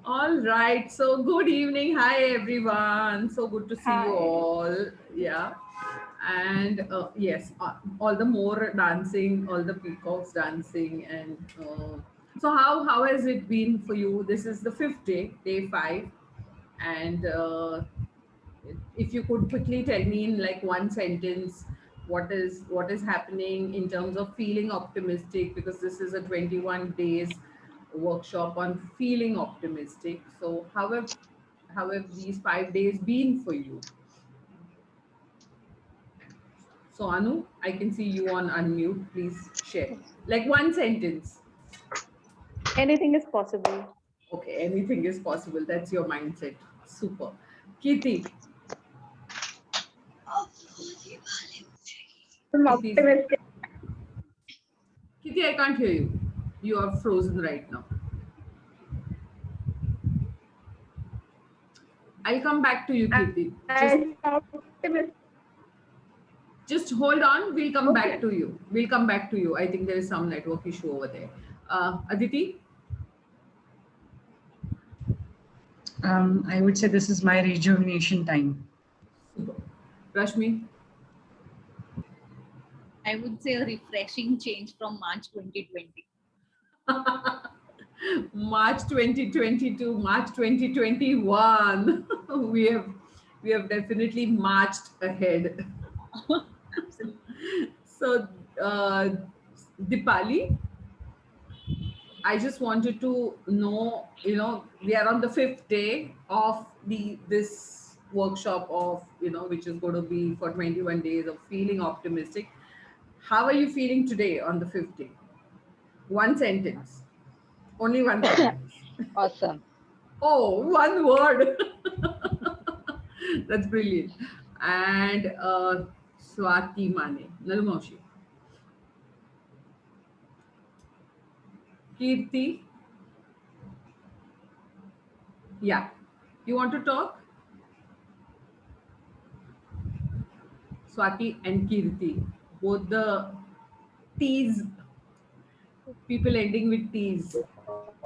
All right. So good evening. Hi everyone. So good to see you Hi. all. Yeah. And yes, all the more dancing, all the peacocks dancing, and so how has it been for you? This is the fifth day, day five, and if you could quickly tell me in like one sentence what is happening in terms of feeling optimistic, because this is a 21 days workshop on feeling optimistic. So how have these 5 days been for you? So Anu, I can see you on unmute. Please share like one sentence. Anything is possible. Okay, anything is possible. That's your mindset. Super. Kirti. I'm Kirti, optimistic. Kirti, I can't hear you. You are frozen right now. I'll come back to you, Kirti. I Just said optimistic. just hold on. We'll come Okay. back to you. We'll come back to you. I think there is some network issue over there. Aditi, I would say this is my rejuvenation time. super. Rashmi, I would say a refreshing change from March 2020. March 2022, March 2021. we have we have definitely marched ahead. So, uh, Dipali, I just wanted to know, we are on the fifth day of this workshop of, which is going to be for 21 days of feeling optimistic. How are you feeling today on the fifth day? One sentence. Only one sentence. Awesome. Oh, one word. That's brilliant. And Swati Mane, Nalmoshi, Kirti, yeah. You want to talk? Swati and Kirti, both the T's, people ending with T's.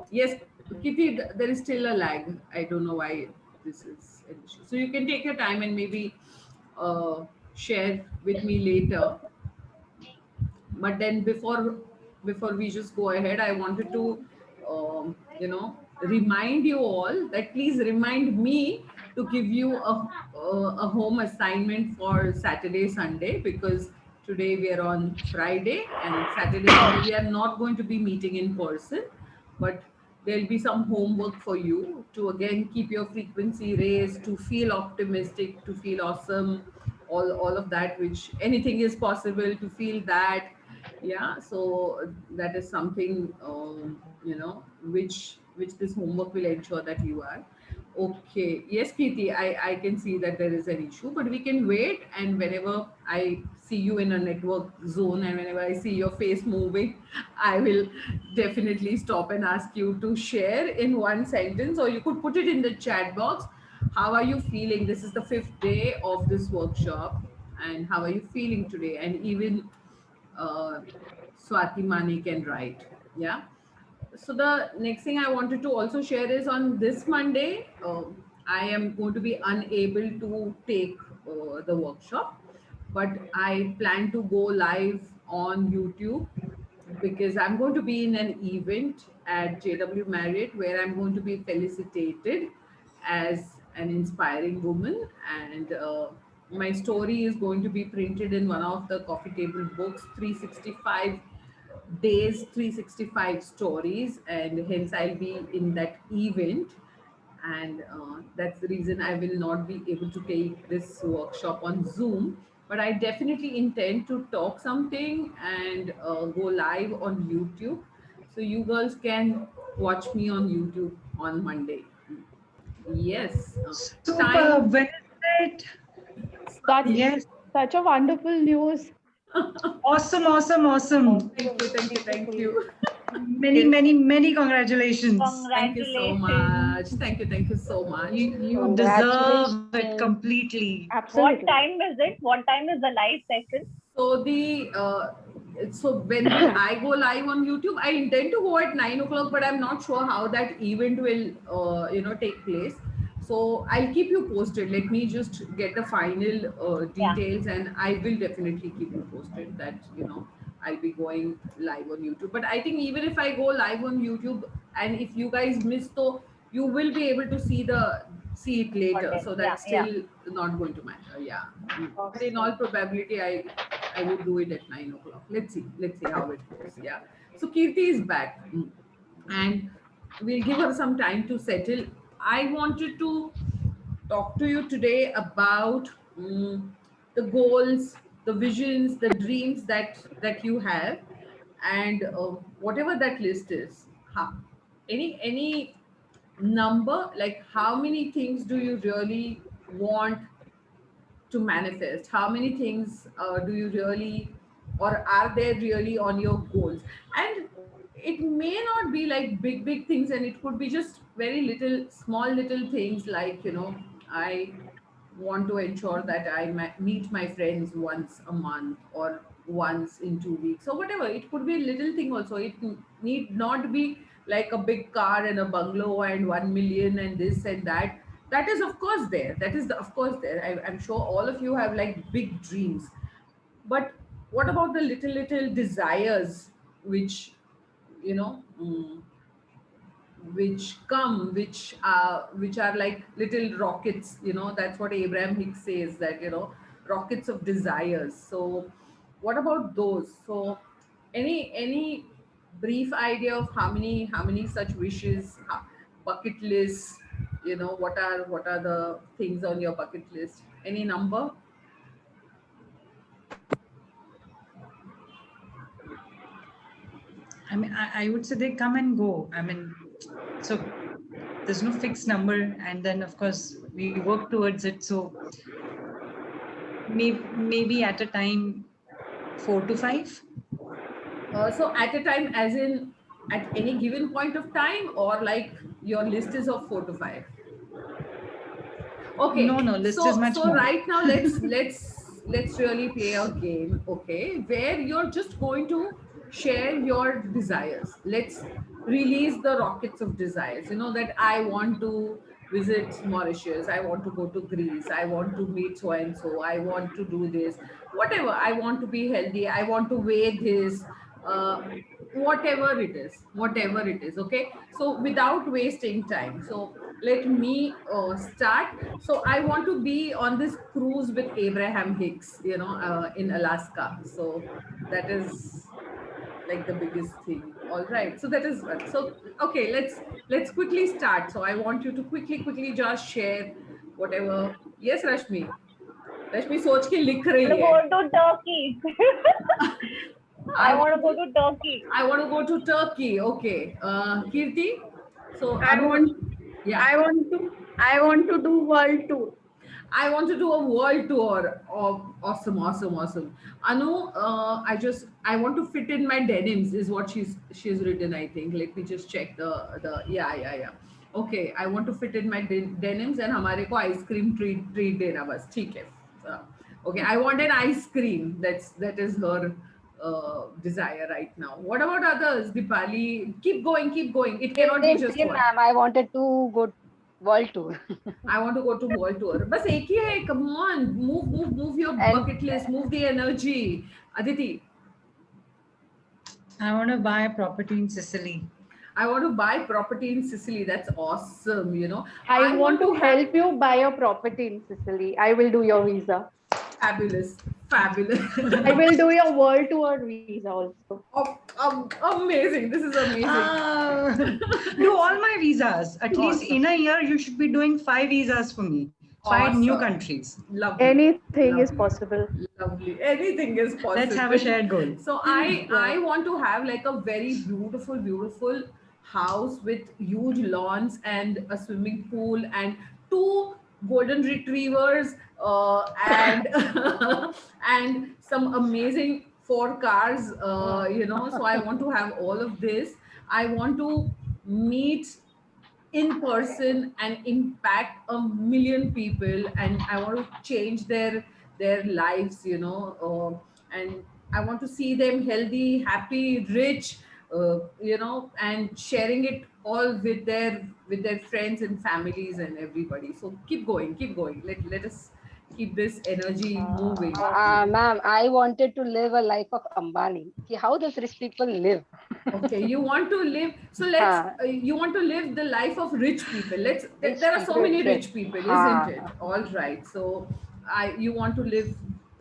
Yes, Kirti, there is still a lag. I don't know why this is an issue. So you can take your time and maybe share with me later. But then before we just go ahead, I wanted to remind you all that please remind me to give you a home assignment for Saturday Sunday, because today we are on Friday and Saturday Sunday we are not going to be meeting in person, but there'll be some homework for you to again keep your frequency raised, to feel optimistic, to feel awesome, all of that, which anything is possible, to feel that. Yeah, so that is something, which this homework will ensure that you are okay. Yes, Preeti, I can see that there is an issue, but we can wait, and whenever I see you in a network zone and whenever I see your face moving, I will definitely stop and ask you to share in one sentence, or you could put it in the chat box. How are you feeling? This is the fifth day of this workshop, and how are you feeling today? And even uh, Swati Mani can write. Yeah. So the next thing I wanted to also share is on this Monday, I am going to be unable to take the workshop, but I plan to go live on YouTube, because I'm going to be in an event at JW Marriott where I'm going to be felicitated as an inspiring woman, and my story is going to be printed in one of the coffee table books, 365 days, 365 stories, and hence I'll be in that event. And that's the reason I will not be able to take this workshop on Zoom, but I definitely intend to talk something and go live on YouTube, so you girls can watch me on YouTube on Monday. Yes. Super. Time. When is it? Such Yes. Yes. such a wonderful news. Awesome, awesome, awesome. Thank you, Awesome. thank you, thank Beautiful. you. Many, many, many congratulations. Thank you so Congratulations. much. Thank you so much. You deserve it Congratulations. completely. What Absolutely. time is it? What time is the live session? So the so when will I go live on YouTube? I intend to go at 9 o'clock, but I'm not sure how that event will, take place. So I'll keep you posted. Let me just get the final details, and I will definitely keep you posted that I'll be going live on YouTube. But I think even if I go live on YouTube, and if you guys miss, though, you will be able to see it later. Content. So that's Yeah, still not going to matter. Yeah. But in Awesome. all probability, I would do it at 9 o'clock. Let's see how it goes. Yeah. So Kirti is back, and we'll give her some time to settle. I wanted to talk to you today about the goals, the visions, the dreams that you have, and whatever that list is. How, any number, like how many things do you really want to manifest? How many things do you really, or are there really on your goals? And it may not be like big things, and it could be just very little small little things, like I want to ensure that I meet my friends once a month or once in 2 weeks or whatever. It could be a little thing also. It need not be like a big car and a bungalow and 1 million and this and that. That is of course there. That is of course there. I'm sure all of you have like big dreams. But what about the little desires which you know? Which are like little rockets, that's what Abraham Hicks says, that rockets of desires. So what about those? So any brief idea of how many such wishes, bucket lists, what are the things on your bucket list? Any number? I mean, I would say they come and go. I mean, so there's no fixed number, and then of course we work towards it. So maybe at a time 4 to 5. So at a time, as in at any given point of time, or like your list is of 4 to 5? Okay. No, list so is much so more. right now let's really play a game, okay, where you're just going to share your desires. Let's release the rockets of desires, that I want to visit Mauritius, I want to go to Greece, I want to meet so and so, I want to do this, whatever. I want to be healthy, I want to weigh this, uh, whatever it is, okay. So without wasting time, so let me start. So I want to be on this cruise with Abraham Hicks, in Alaska. So that is like the biggest thing. All right. So that is one. So okay, let's quickly start. So I want you to quickly just share whatever. Yes, Rashmi. Rashmi सोच के लिख रही I है. want to go to Turkey. I want to go to Turkey. I want to go to Turkey. Okay. Kirti. So I want Yeah. I want to do world tour. I want to do a world tour. Oh, awesome. Anu, I want to fit in my denims is what she's written, I think. Let me just check the yeah. Okay, I want to fit in my denims, and हमारे को ice cream treat देना बस, ठीक है. Okay, I want an ice cream. That is her desire right now. What about others? Dipali, keep going. It cannot be just one. Ma'am, I wanted to go world tour. I want to go to world tour. बस एक ही है. Come on, move your And- bucket list. Move the energy. Aditi, I want to buy a property in Sicily. I want to buy property in Sicily. That's awesome. I want to help you buy a property in Sicily. I will do your visa. Fabulous. I will do your world tour visa also. Amazing. This is amazing. Do all my visas. At least Awesome. in a year, you should be doing 5 visas for me. 5 new Awesome. countries. Lovely. Anything is Lovely. possible. Lovely. Anything is possible. Let's have a shared goal. So I want to have like a very beautiful house with huge lawns and a swimming pool and 2 golden retrievers and and some amazing 4 cars. So I want to have all of this. I want to meet in person and impact a million people, and I want to change their lives, and I want to see them healthy, happy, rich, and sharing it all with their friends and families and everybody. So keep going, keep going. Let us keep this energy moving. Ma'am, I wanted to live a life of Ambani. Ki how does rich people live? Okay, you want to live. So Uh, you want to live the life of rich people. rich There are so people. many Yes. rich people, isn't it? Uh, All right. So you want to live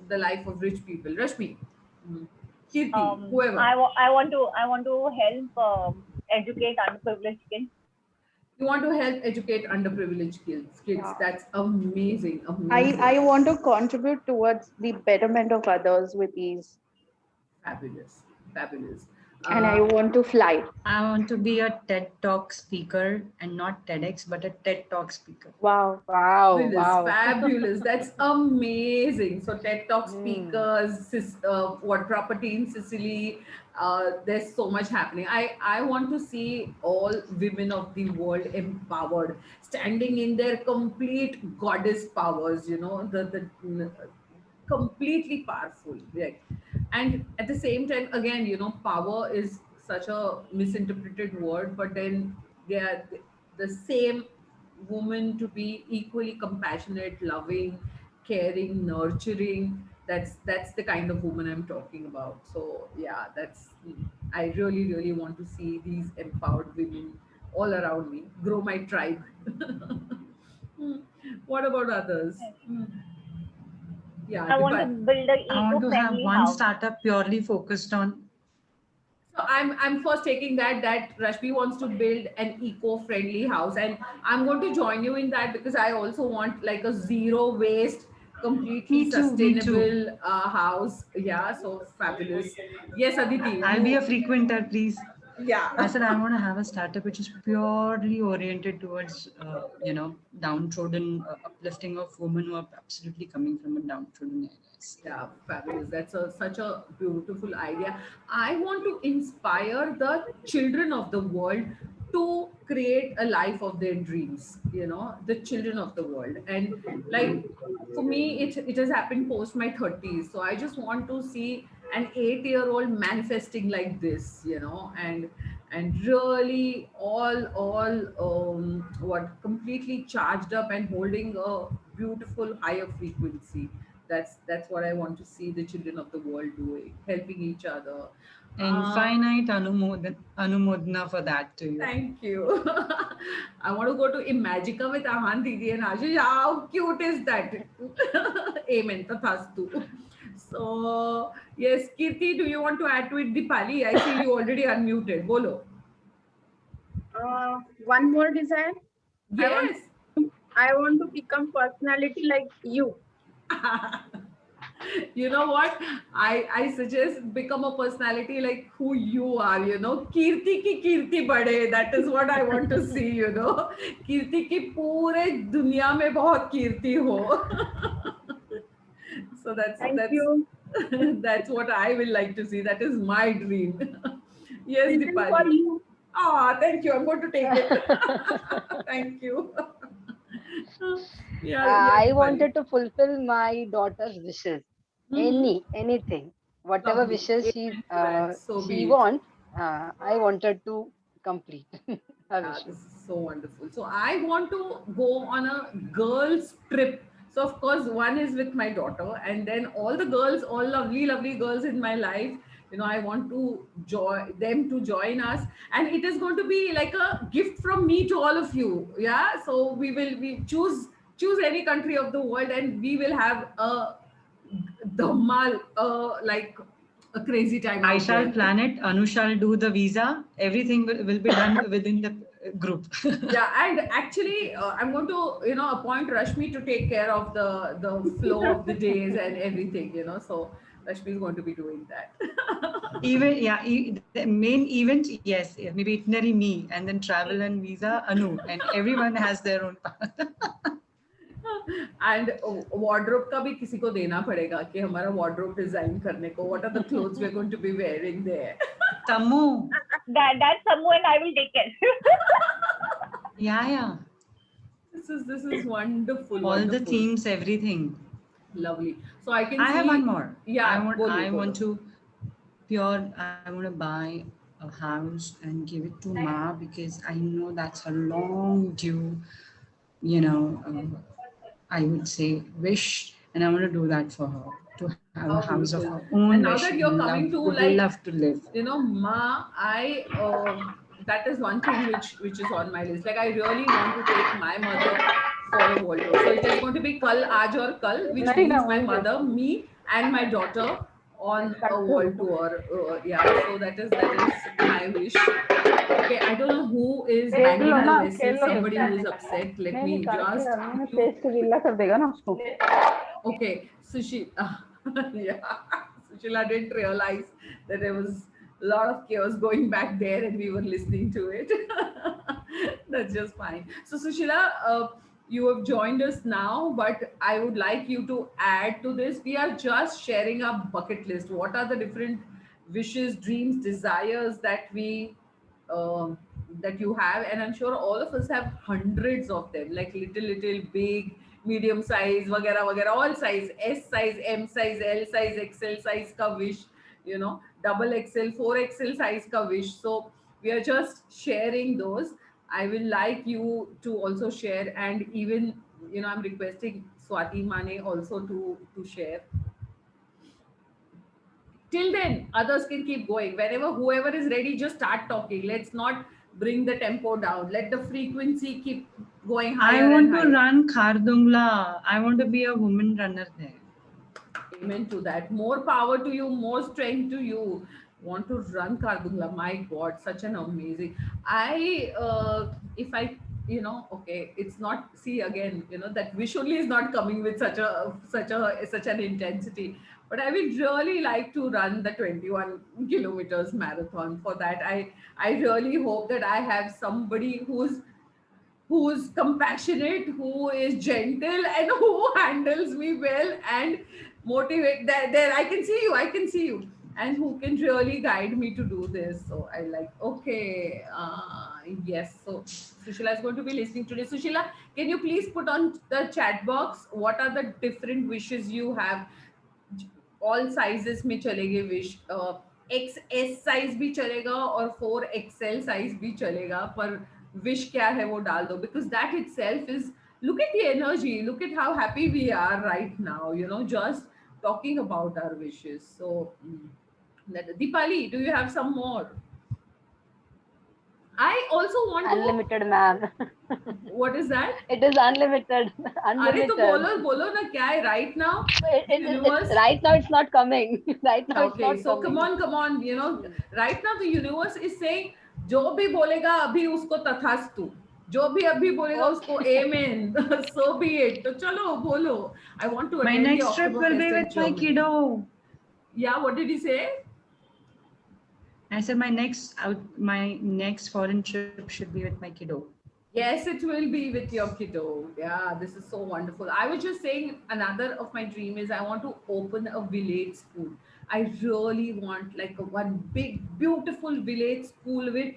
the life of rich people. Rashmi, mm, Kirti, whoever. I want to help educate underprivileged kids. You want to help educate underprivileged kids. Yeah. That's amazing, I amazing, want to contribute towards the betterment of others with ease. fabulous, fabulous. And I Uh, want to fly. I want to be a TED Talk speaker and not TEDx, but a TED Talk speaker. Wow. wow, Fabulous, wow. fabulous. That's amazing. So TED Talk Hmm. speakers, what property in Sicily. There's so much happening. I want to see all women of the world empowered, standing in their complete goddess powers. The completely powerful, right? And at the same time, again, power is such a misinterpreted word, but then they are the same woman to be equally compassionate, loving, caring, nurturing. That's the kind of woman I'm talking about. So yeah, I really really want to see these empowered women all around me, grow my tribe. Hmm. What about others? Hmm. Yeah, I want to Dipak. build a I want to have eco-friendly one house. startup purely focused on. So I'm first taking that Rashmi wants to build an eco-friendly house, and I'm going to join you in that because I also want like a zero waste, completely Me too, me too. sustainable house. Yeah, so fabulous. Yes, Aditi, I'll be a you. frequenter, please. I Yeah. said I want to have a startup which is purely oriented towards, downtrodden, uplifting of women who are absolutely coming from a downtrodden areas. Yeah, fabulous. That's such a beautiful idea. I want to inspire the children of the world to create a life of their dreams, the children of the world. And like for me, it has happened post my 30s. So I just want to see an 8-year-old manifesting like this, and really all what completely charged up and holding a beautiful higher frequency. That's what I want to see the children of the world doing, helping each other. Infinite anumodana for that to you. Thank you. I want to go to Imagica with Ahan Didi and Ashish. How cute is that? Amen. Tathastu. So, yes, Kirti, do you want to add to it? Dipali, I see you already unmuted. Bolo. One more desire. I want Yes. I want to become personality like you. You know what? I suggest become a personality like who you are, Kirti ki Kirti bade. That is what I want to see, Kirti ki pure dunya mein bahut Kirti ho. So Thank that's you. that's what I will like to see. That is my dream. Yes, This is for Dipali. you. Ah, thank you. I'm going to take it. Thank you. Yeah, yeah, I Dipali. wanted to fulfill my daughter's wishes. Mhm. Anything, whatever Lovely. wishes Amen. So she be it. wants, I wanted to complete her Yeah, wishes. this is so wonderful. So I want to go on a girls' trip. So of course, one is with my daughter, and then all the girls, all lovely, lovely girls in my life. I want to join them to join us, and it is going to be like a gift from me to all of you. Yeah. So we choose any country of the world, and we will have a dhammal, like a crazy time I out shall there. plan it. Anu shall do the visa. Everything will be done within the group. Yeah, and actually I'm going to appoint Rashmi to take care of the flow of the days and everything, so Rashmi is going to be doing that. Even yeah, the main event, yes, maybe itinerary me, and then travel and visa Anu, and everyone has their own path. And wardrobe का भी किसी को देना पड़ेगा कि हमारा wardrobe design करने को what are the clothes we are going to be wearing there. Tammu, That's someone I will take care. yeah. This is wonderful. All the wonderful. themes, everything. Lovely. So I can I see. have one more. Yeah, I bolo, want bolo. to pure, I want to buy a house and give it to Ma because I know that's a long due, you know, I would say wish, and I want to do that for her to have a How house of her beautiful. own And where now she that you're coming to would like, love to live. Ma, that is one thing which is on my list. Like I really want to take my mother for a world tour. So it is going to be Kal Aaj aur Kal, which means my mother, me, and my daughter on a world tour. So that is my wish. Okay, I don't know who is banging the vessel. Somebody who is upset. Let नहीं me just. Paste गीला कर देगा ना उसको. Okay, yeah, Sushila didn't realize that there was a lot of chaos going back there and we were listening to it. That's just fine. So, Sushila, you have joined us now, but I would like you to add to this. We are just sharing our bucket list. What are the different wishes, dreams, desires um, that you have? And I'm sure all of us have hundreds of them, like little, big, medium size, वगैरह वगैरह, all size, S size, M size, L size, XL size का wish, double XL, 4XL size का wish. So we are just sharing those. I will like you to also share, and even I'm requesting Swati Mane also to share. Till then, others can keep going. Whenever whoever is ready, just start talking. Let's not bring the tempo down. Let the frequency keep going I higher want and to higher. run Khardungla. I want to be a woman runner there. Amen to that. More power to you, more strength to you. Want to run Kardungla? My God, such an amazing. If I, okay, it's not. See again, that wish only is not coming with such an intensity. But I would really like to run the 21 kilometers marathon. For that, I really hope that I have somebody who's compassionate, who is gentle, and who handles me well and motivate. There, I can see you, and who can really guide me to do this. So I like, okay, yes. So Sushila is going to be listening today. Sushila, can you please put on the chat box what are the different wishes you have? All sizes में चलेंगे wish. XS size भी चलेगा और 4XL size भी चलेगा, पर wish क्या है वो डाल दो, because that itself is, look at the energy, look at how happy we are right now, just talking about our wishes. So Deepali, do you have some more? I also want Unlimited, ma'am. What is that? It is unlimited. अरे तो Unlimited. बोलो ना क्या है right now? Universe. Right now, it's not coming. Right now, it's Okay, not so coming. come on, right now the universe is saying, जो भी बोलेगा अभी उसको तथास्तु, जो भी अभी बोलेगा उसको amen. So be it. तो चलो बोलो. I want to My attend the next trip will be Oktoberfest in with my Germany. kiddo. Yeah, what did he say? I said my next foreign trip should be with my kiddo. Yes, it will be with your kiddo. Yeah, this is so wonderful. I was just saying, another of my dream is I want to open a village school. I really want like one big, beautiful village school with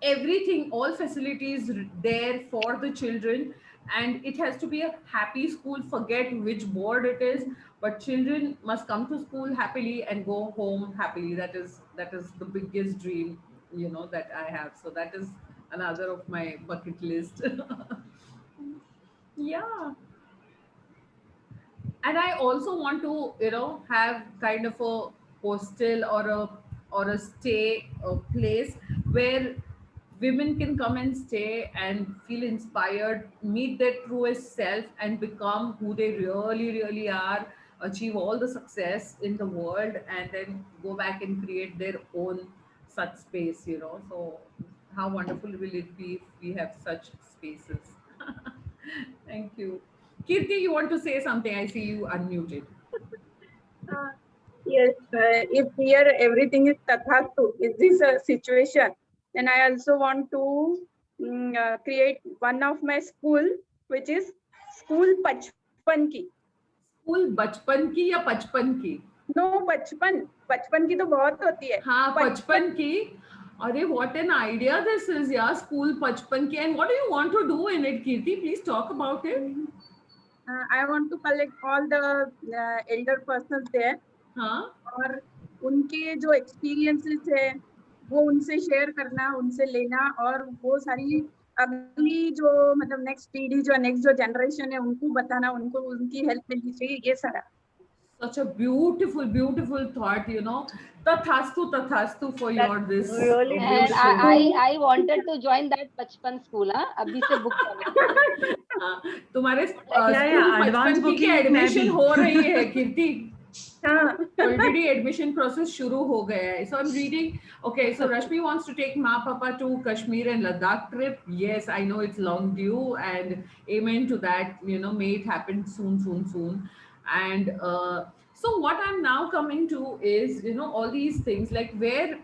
everything, all facilities there for the children. And it has to be a happy school. Forget which board it is, but children must come to school happily and go home happily. That is the biggest dream, that I have. So that is another of my bucket list. Yeah. And I also want to, have kind of a hostel or a stay place where women can come and stay and feel inspired, meet their truest self, and become who they really, really are, achieve all the success in the world, and then go back and create their own such space. So, how wonderful will it be if we have such spaces? Thank you. Kirti, you want to say something? I see you unmuted. Yes, if here everything is tathastu, is this a situation? Then I also want to create one of my school, which is school बचपन की. School बचपन की या बचपन की? No, बचपन की तो बहुत होती है. हाँ, बचपन की. अरे, what an idea this is, yeah. School बचपन की. And what do you want to do in it, Kirti? Please talk about it. I want to collect all the elder persons there. हाँ. और उनके जो एक्सपीरियंसेस है वो उनसे share करना, उनसे लेना, और वो सारी अगली जो मतलब नेक्स्ट पीढ़ी जो नेक्स्ट जो जनरेशन है उनको बताना, उनको उनकी हेल्प मिलनी चाहिए, ये सारा। Such a beautiful, beautiful thought, you know. Tathastu for your That's this really And beautiful. I wanted to join that बचपन school, हाँ अभी से book करना। तुम्हारे Yeah, स्कूल yeah, advance बचपन की booking में एडमिशन भी। हो रही है कीर्ति। हाँ Already admission process शुरू हो गया है. So I'm reading. Okay, so Rashmi wants to take Ma Papa to Kashmir and Ladakh trip. Yes, I know it's long due, and amen to that. You know, may it happen soon, soon, soon. And so what I'm now coming to is, you know, all these things like where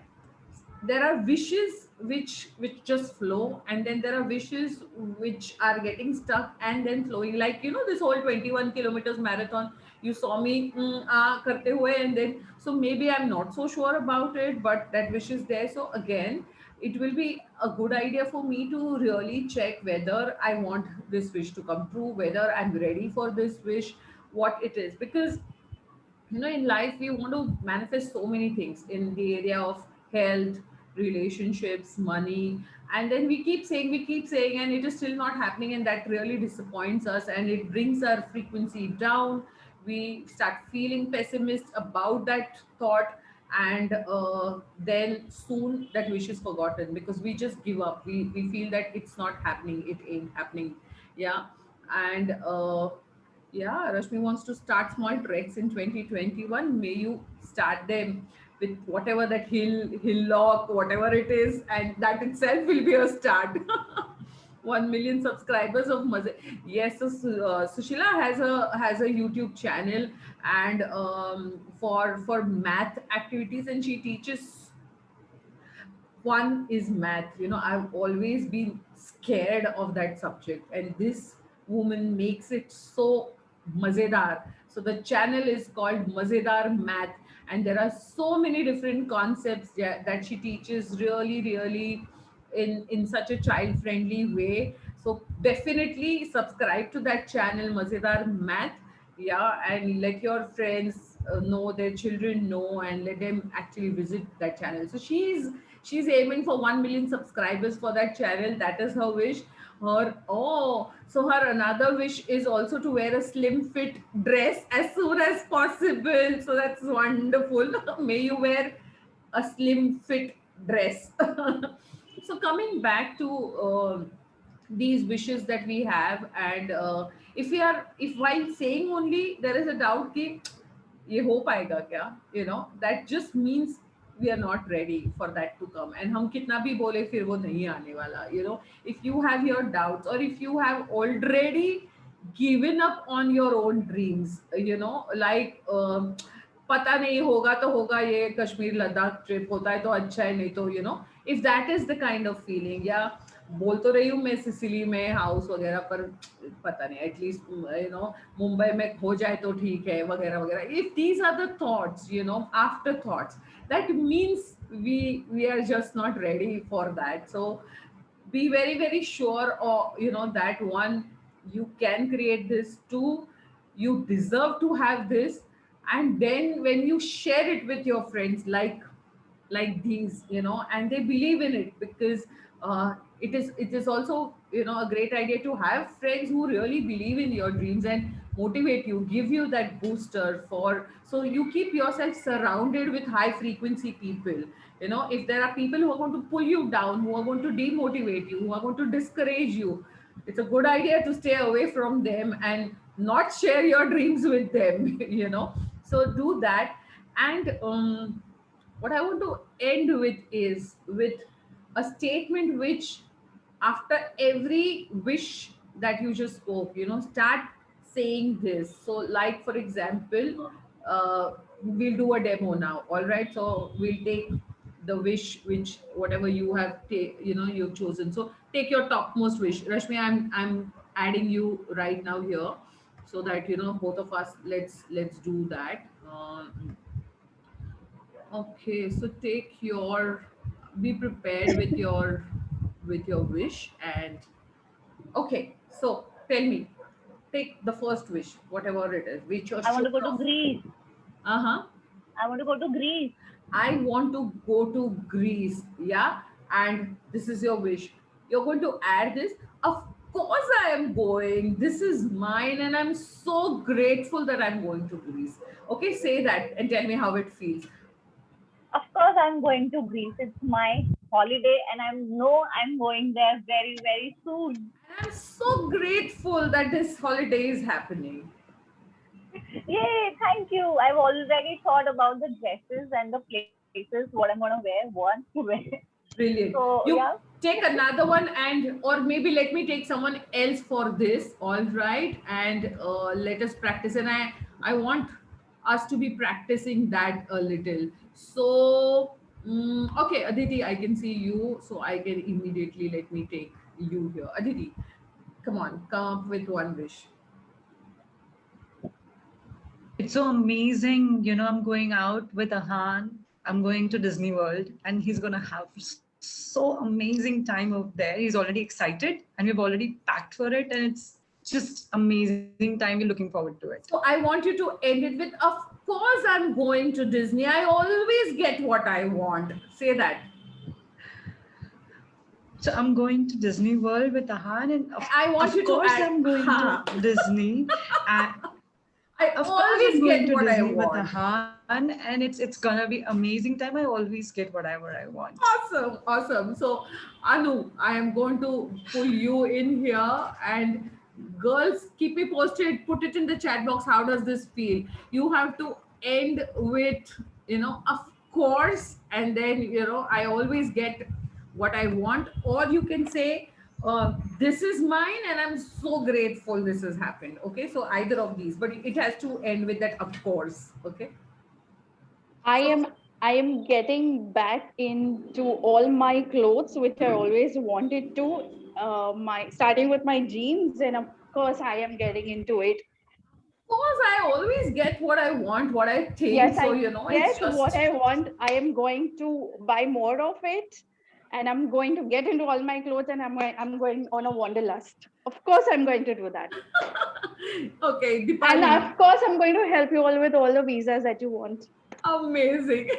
there are wishes which just flow, and then there are wishes which are getting stuck and then flowing, like, you know, this whole 21 kilometers marathon. You saw me karte hue, and then so maybe I'm not so sure about it, but that wish is there. So again, it will be a good idea for me to really check whether I want this wish to come true, whether I'm ready for this wish, what it is. Because, you know, in life we want to manifest so many things in the area of health, relationships, money, and then we keep saying and it is still not happening, and that really disappoints us and it brings our frequency down. We start feeling pessimist about that thought, and then soon that wish is forgotten because we just give up. We feel that it's not happening, it ain't happening. Yeah. And yeah, Rashmi wants to start small treks in 2021. May you start them with whatever that hillock, whatever it is, and that itself will be a start. 1 million subscribers of Maze. Yes, so Sushila has a YouTube channel, and for math activities, and she teaches. One is math. You know, I've always been scared of that subject, and this woman makes it so mazedar. So the channel is called Mazedar Math, and there are so many different concepts that she teaches really, really in such a child friendly way. So definitely subscribe to that channel, Mazedar Math. Yeah, and let your friends know, their children know, and let them actually visit that channel. So she's aiming for 1 million subscribers for that channel. That is her wish. Her another wish is also to wear a slim fit dress as soon as possible. So that's wonderful. May you wear a slim fit dress. So coming back to these wishes that we have, and if while saying only there is a doubt कि ये हो पाएगा क्या, you know, that just means we are not ready for that to come, and हम कितना भी बोले फिर वो नहीं आने वाला. You know, if you have your doubts, or if you have already given up on your own dreams, you know, like पता नहीं होगा तो होगा, ये कश्मीर लद्दाख ट्रिप होता है तो अच्छा है, नहीं तो, you know, if that is the kind of feeling, या बोल तो रही हूँ मैं सिसिली में हाउस वगैरह, पर पता नहीं, एटलीस्ट यू नो मुंबई में हो जाए तो ठीक है, वगैरह वगैरह. If these are the thoughts, you know, after thoughts, that means we are just not ready for that. So be very, very sure, or you know, that one, you can create this. Two, you deserve to have this. And then when you share it with your friends, like these, you know, and they believe in it, because it is also, you know, a great idea to have friends who really believe in your dreams and motivate you, give you that booster. For so you keep yourself surrounded with high frequency people. You know, if there are people who are going to pull you down, who are going to demotivate you, who are going to discourage you, it's a good idea to stay away from them and not share your dreams with them. You know, so do that. And what I want to end with is with a statement which, after every wish that you just spoke, you know, start saying this. So, like for example, we'll do a demo now. All right. So we'll take the wish which whatever you have, you know, you've chosen. So take your topmost wish, Rashmi. I'm adding you right now here, so that, you know, both of us, let's do that. Okay, so be prepared with your wish. And okay, so tell me, take the first wish, whatever it is, which you're I want sure to go to of. Greece. Uh-huh. I want to go to Greece. I want to go to Greece. Yeah. And this is your wish. You're going to add this. Of course, I am going. This is mine. And I'm so grateful that I'm going to Greece. Okay. Say that and tell me how it feels. Of course, I'm going to Greece. It's my holiday, and I'm going there very, very soon. And I'm so grateful that this holiday is happening. Yay! Thank you. I've already thought about the dresses and the places what I'm gonna wear, want to wear. Brilliant. So You yeah. take another one, and or maybe let me take someone else for this. All right. And let us practice. And I want us to be practicing that a little. So, okay, Aditi, I can see you. So I can immediately let me take you here. Aditi, come on, come up with one wish. It's so amazing. I'm going out with Ahan. I'm going to Disney World, and he's going to have so amazing time out there. He's already excited, and we've already packed for it, and it's just amazing time. We're looking forward to it. So I want you to end it with, of course, I'm going to Disney. I always get what I want. Say that. So I'm going to Disney World with Ahan, and I want you of to course add, I'm going "Ha." to Disney. And I of course always I'm going get to what I Disney with want. Ahan, and it's gonna be amazing time. I always get whatever I want. Awesome, awesome. So, Anu, I am going to pull you in here, and girls, keep me posted. Put it in the chat box. How does this feel? You have to end with, of course, and then, I always get what I want, or you can say, this is mine, and I'm so grateful this has happened. Okay, so either of these, but it has to end with that, of course. Okay. I am getting back into all my clothes, which I always wanted to. My starting with my jeans, and of course, I am getting into it. Of course, I always get what I want, what I think. Yes, So, I it's get just. what I want. I am going to buy more of it, and I'm going to get into all my clothes, and I'm going on a wanderlust. Of course, I'm going to do that. Okay, And Deepali. of course, I'm going to help you all with all the visas that you want. Amazing.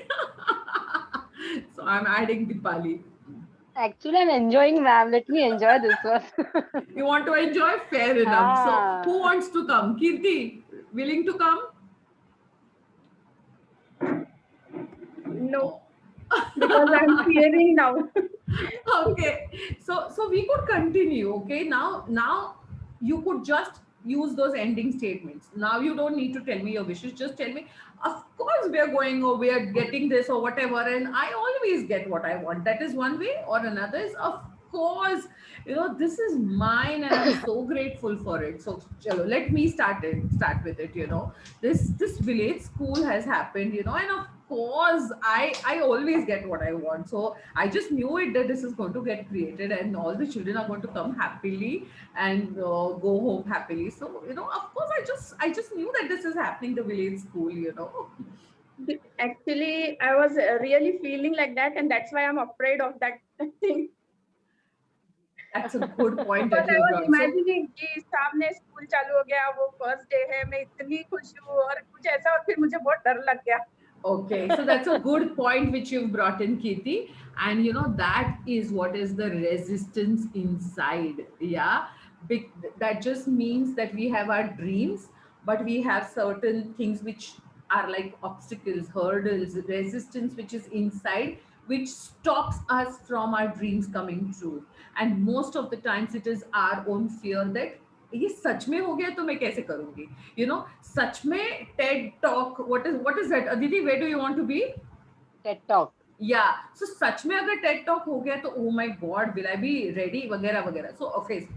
So I'm adding Deepali. Actually, I'm enjoying, ma'am. Let me enjoy this one. You want to enjoy? Fair enough. Ah. So who wants to come? Kirti, willing to come? No, because I'm fearing now. Okay. So we could continue. Okay. Now you could just use those ending statements. Now you don't need to tell me your wishes. Just tell me, of course we are going, or we are getting this, or whatever, and I always get what I want. That is one way. Or another is, of course, this is mine, and I'm so grateful for it. So chalo, let me start with it. This village school has happened, and of course I always get what I want. So I just knew it, that this is going to get created, and all the children are going to come happily and go home happily. So of course I just knew that this is happening, the village school. Actually, I was really feeling like that, and that's why I'm afraid of that thing. That's a good point But that I you was brought. So, imagining कि सामने school चालू हो गया, वो first day है, मैं इतनी खुश हूँ और कुछ ऐसा, और फिर मुझे बहुत डर लग गया. okay, so that's a good point which you've brought in, Kirti. And that is what is the resistance inside. Yeah. That just means that we have our dreams, but we have certain things which are like obstacles, hurdles, resistance which is inside, which stops us from our dreams coming true. And most of the times it is our own fear that ये सच में हो गया तो मैं कैसे करूंगी, सच में TED talk, what is that, Aditi, where do you want to be? TED Talk. Yeah, so सच में अगर TED talk हो गया तो oh my god, will I be ready वगैरह वगैरह. So okay,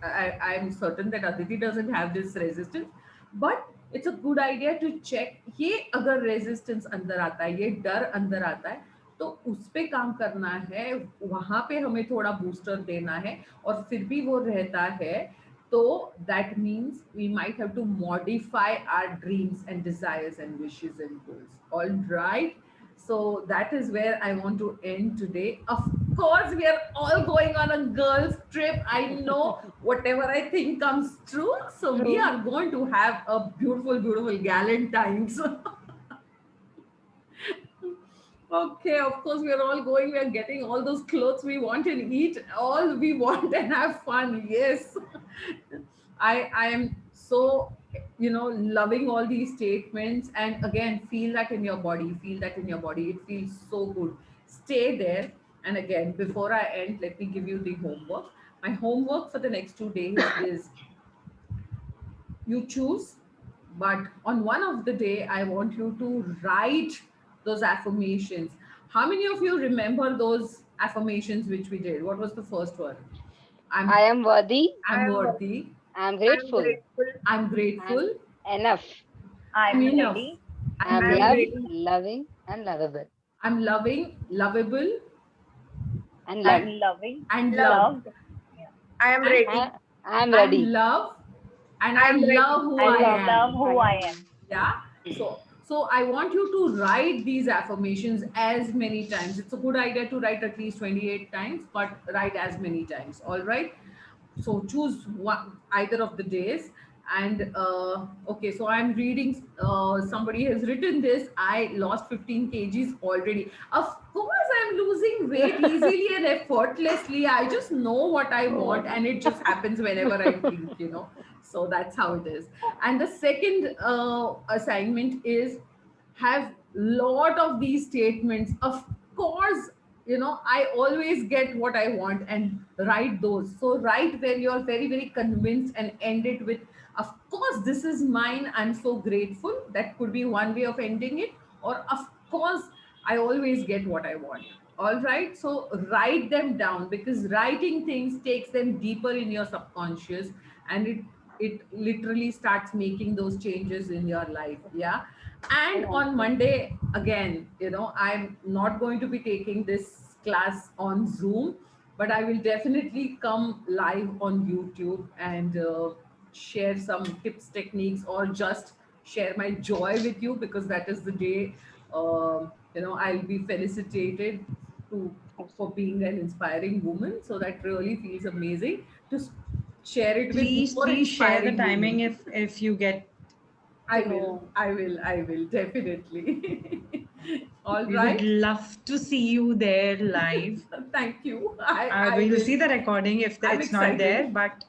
I'm certain that Aditi doesn't have this resistance, but it's a good idea to check ये अगर resistance अंदर आता है, ये डर अंदर आता है, तो उस पे काम करना है, वहां पे हमें थोड़ा बूस्टर देना है, और फिर भी वो रहता है, so that means we might have to modify our dreams and desires and wishes and goals. All right. So that is where I want to end today. Of course, we are all going on a girls' trip. I know whatever I think comes true. So we are going to have a beautiful, beautiful Galentine's. Okay, of course, we are all going. We are getting all those clothes we want and eat all we want and have fun. Yes. I am so, loving all these statements. And again, feel that in your body. Feel that in your body. It feels so good. Stay there. And again, before I end, let me give you the homework. My homework for the next 2 days is you choose, but on one of the day I want you to write those affirmations. How many of you remember those affirmations which we did? What was the first one? i'm I am worthy. I'm worthy, I am I'm grateful. grateful. I'm grateful, Enough. I'm I'm enough, ready. I am I'm I'm loved, ready, ready. loving, and lovable. I'm loving, lovable, And I'm loved. loving, and loved. loved. Yeah. I am And ready. I am I'm ready. love, and I I'm ready. love who I I love am. Love who I am. Yeah. So I want you to write these affirmations as many times. It's a good idea to write at least 28 times, but write as many times. All right. So choose one, either of the days. And okay, so I'm reading, somebody has written this: I lost 15 kgs already. Of course I'm losing weight easily and effortlessly. I just know what I want and it just happens whenever I think. So that's how it is. And the second assignment is have lot of these statements. Of course, I always get what I want, and write those. So write where you're very, very convinced and end it with, of course this is mine, I'm so grateful. That could be one way of ending it. Or, of course, I always get what I want. All right, so write them down, because writing things takes them deeper in your subconscious, and it literally starts making those changes in your life. Yeah. And on Monday, again, I'm not going to be taking this class on Zoom, but I will definitely come live on YouTube and share some tips, techniques, or just share my joy with you, because that is the day, I'll be felicitated to for being an inspiring woman. So that really feels amazing to share it with Please, more please share the inspiring timing women. if you get. I will definitely. All We would right. love to see you there live. Thank you. I We will will. see the recording if I'm it's not there, excited. but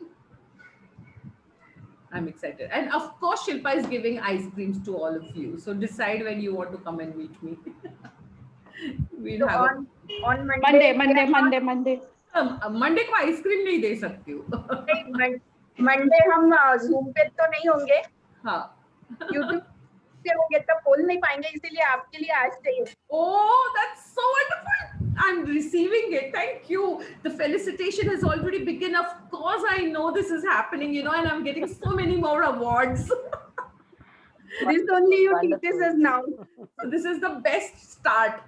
I'm excited. And of course, Shilpa is giving ice creams to all of you. So decide when you want to come and meet me. So We'll have a on Monday we are not. Monday. Monday को ice cream नहीं दे सकती हूँ. नहीं, Monday हम zoom पे तो नहीं होंगे, हाँ. यूट्यूब पे होंगे तो बोल नहीं पाएंगे, इसीलिए आपके लिए आज चाहिए. Oh, that's so wonderful. I'm receiving it. Thank you. The felicitation has already begun. Of course, I know this is happening, and I'm getting so many more awards. This only you Wonderful. teaches us now. So this is the best start.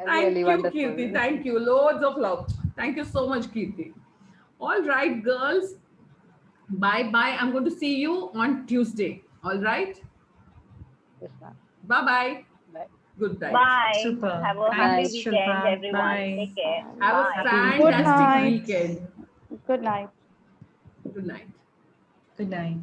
Thank Really you, wonderful. Kirti. Thank you. Loads of love. Thank you so much, Kirti. All right, girls. Bye-bye. I'm going to see you on Tuesday. All right? Yes, ma'am. Bye-bye. Bye. Good night. Bye. Super. Have a Bye. happy Thanks, weekend, Shilpa. everyone. Bye. Take care. Have Bye. a Good fantastic night. weekend. Good night. Good night. Good night.